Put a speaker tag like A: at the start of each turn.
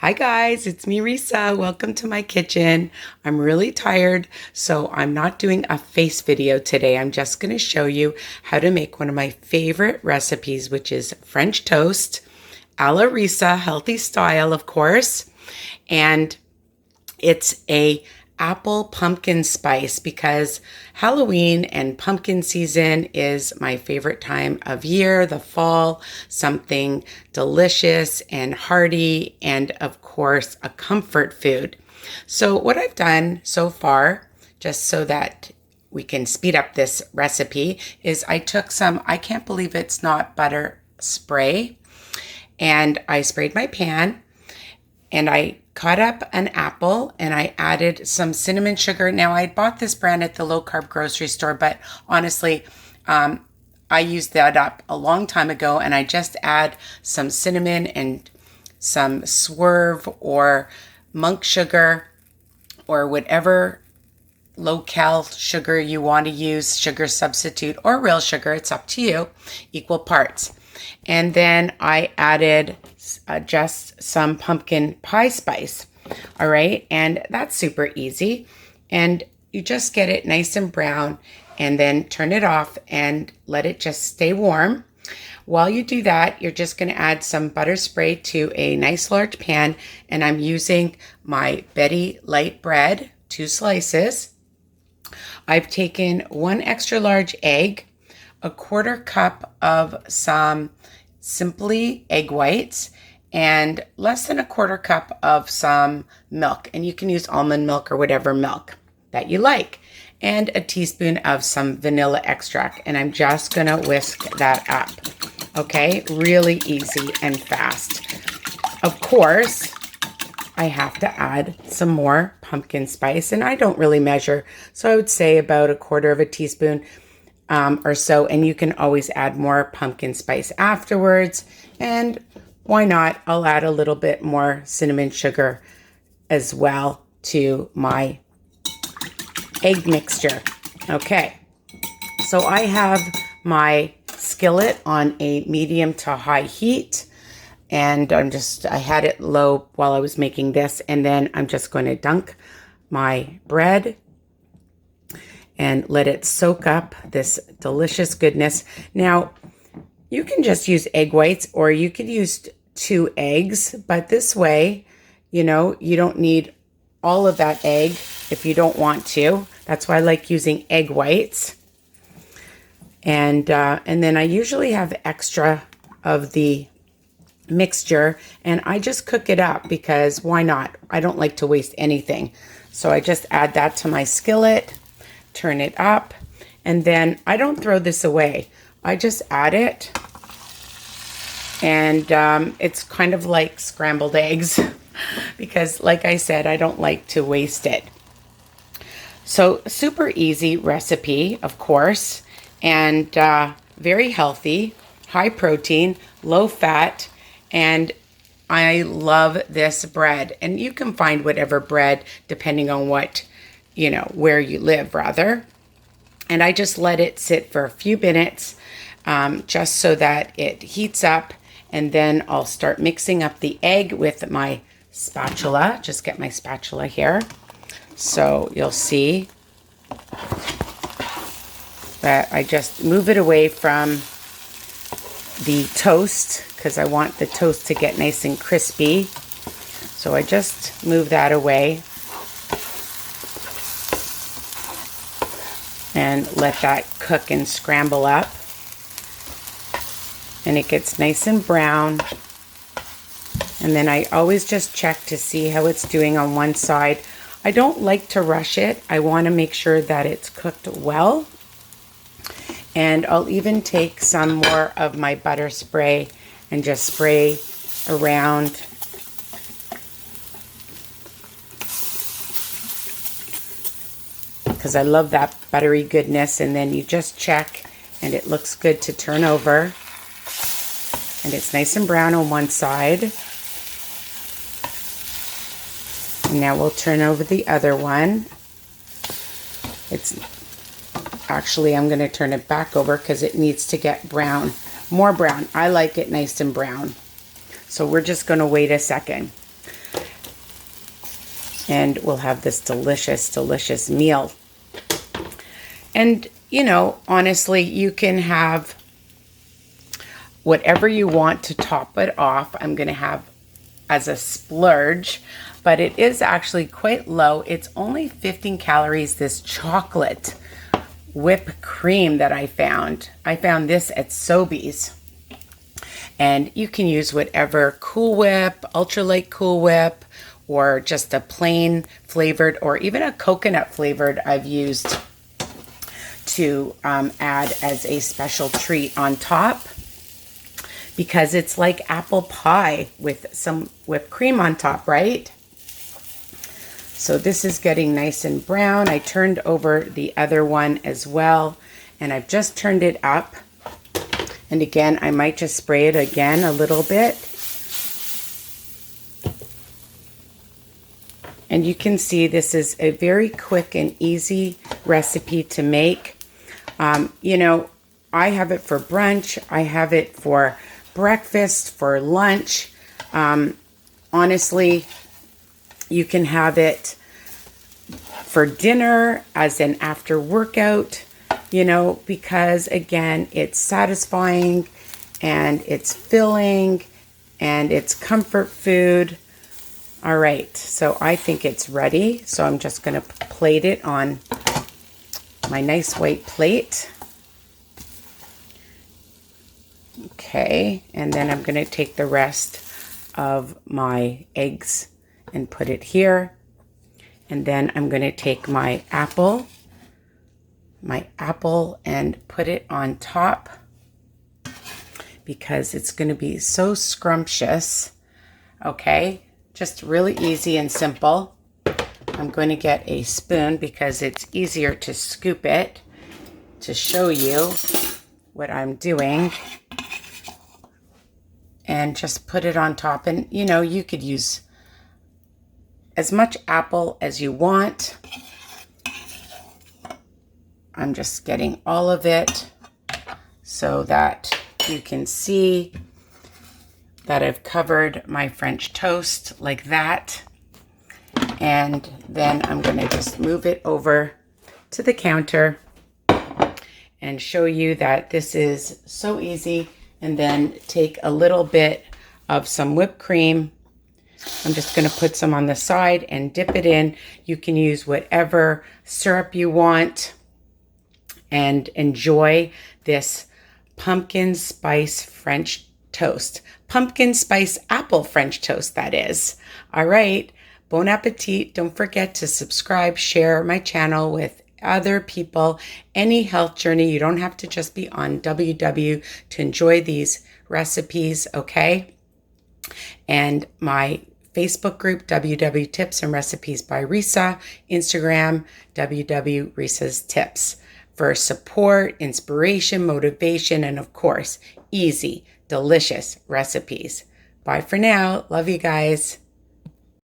A: Hi guys, it's me Risa. Welcome to my kitchen. I'm really tired, so I'm not doing a face video today. I'm just going to show you how to make one of my favorite recipes, which is French toast a la Risa, healthy style, of course. And it's a apple pumpkin spice because Halloween and pumpkin season is my favorite time of year, the fall, something delicious and hearty, and of course, a comfort food. So, what I've done so far, just so that we can speed up this recipe, is I took some, I can't believe it's not butter spray, and I sprayed my pan and I cut up an apple and I added some cinnamon sugar. Now, I bought this brand at the low carb grocery store, but honestly, I used that up a long time ago, and I just add some cinnamon and some swerve or monk sugar or whatever low cal sugar you want to use, sugar substitute or real sugar, it's up to you, equal parts. And then I added just some pumpkin pie spice. All right. And that's super easy. And you just get it nice and brown and then turn it off and let it just stay warm. While you do that, you're just going to add some butter spray to a nice large pan. And I'm using my Betty light bread, 2 slices. I've taken 1 extra large egg, a 1/4 cup of some Simply egg whites, and less than a 1/4 cup of some milk. And you can use almond milk or whatever milk that you like, and a teaspoon of some vanilla extract. And I'm just going to whisk that up. Okay, really easy and fast. Of course, I have to add some more pumpkin spice, and I don't really measure, so I would say about a 1/4 of a teaspoon or so, and you can always add more pumpkin spice afterwards. And why not? I'll add a little bit more cinnamon sugar as well to my egg mixture. Okay, so I have my skillet on a medium to high heat, and I had it low while I was making this, and then I'm just going to dunk my bread and let it soak up this delicious goodness. Now, you can just use egg whites, or you could use 2 eggs, but this way, you don't need all of that egg if you don't want to. That's why I like using egg whites. And then I usually have extra of the mixture, and I just cook it up because why not? I don't like to waste anything. So I just add that to my skillet, turn it up, and then I don't throw this away. I just add it, and it's kind of like scrambled eggs because, like I said, I don't like to waste it. So super easy recipe, of course, and very healthy, high protein, low fat, and I love this bread. And you can find whatever bread depending on what where you live, rather. And I just let it sit for a few minutes just so that it heats up. And then I'll start mixing up the egg with my spatula. Just get my spatula here. So you'll see that I just move it away from the toast because I want the toast to get nice and crispy. So I just move that away and let that cook and scramble up. And it gets nice and brown. And then I always just check to see how it's doing on one side. I don't like to rush it. I want to make sure that it's cooked well. And I'll even take some more of my butter spray and just spray around. Because I love that buttery goodness. And then you just check and it looks good to turn over. And it's nice and brown on one side. And now we'll turn over the other one. I'm going to turn it back over because it needs to get brown, more brown. I like it nice and brown. So we're just going to wait a second. and we'll have this delicious, delicious meal. And, you know, honestly, you can have whatever you want to top it off. I'm going to have as a splurge, but it is actually quite low. It's only 15 calories, this chocolate whipped cream that I found. I found this at Sobeys. And you can use whatever Cool Whip, ultralight Cool Whip, or just a plain flavored, or even a coconut flavored I've used to add as a special treat on top, because it's like apple pie with some whipped cream on top, right? So this is getting nice and brown. I turned over the other one as well, and I've just turned it up. And again, I might just spray it again a little bit. And you can see this is a very quick and easy recipe to make. You know, I have it for brunch. I have it for breakfast, for lunch. Honestly, you can have it for dinner as an after workout, you know, because again, it's satisfying and it's filling and it's comfort food. All right, so I think it's ready. So I'm just going to plate it on my nice white plate. Okay, and then I'm going to take the rest of my eggs and put it here. And then I'm going to take my apple and put it on top, because it's going to be so scrumptious. Okay, just really easy and simple. I'm going to get a spoon because it's easier to scoop it to show you what I'm doing. And just put it on top. And you know, you could use as much apple as you want. I'm just getting all of it so that you can see that I've covered my French toast like that. And then I'm going to just move it over to the counter and show you that this is so easy. And then take a little bit of some whipped cream. I'm just going to put some on the side and dip it in. You can use whatever syrup you want and enjoy this pumpkin spice French toast. Pumpkin spice apple French toast, that is. All right. Bon appetit. Don't forget to subscribe, share my channel with other people. Any health journey. You don't have to just be on WW to enjoy these recipes, okay? And my Facebook group, WW Tips and Recipes by Risa. Instagram, WW Risa's Tips, for support, inspiration, motivation, and of course, easy, delicious recipes. Bye for now. Love you guys.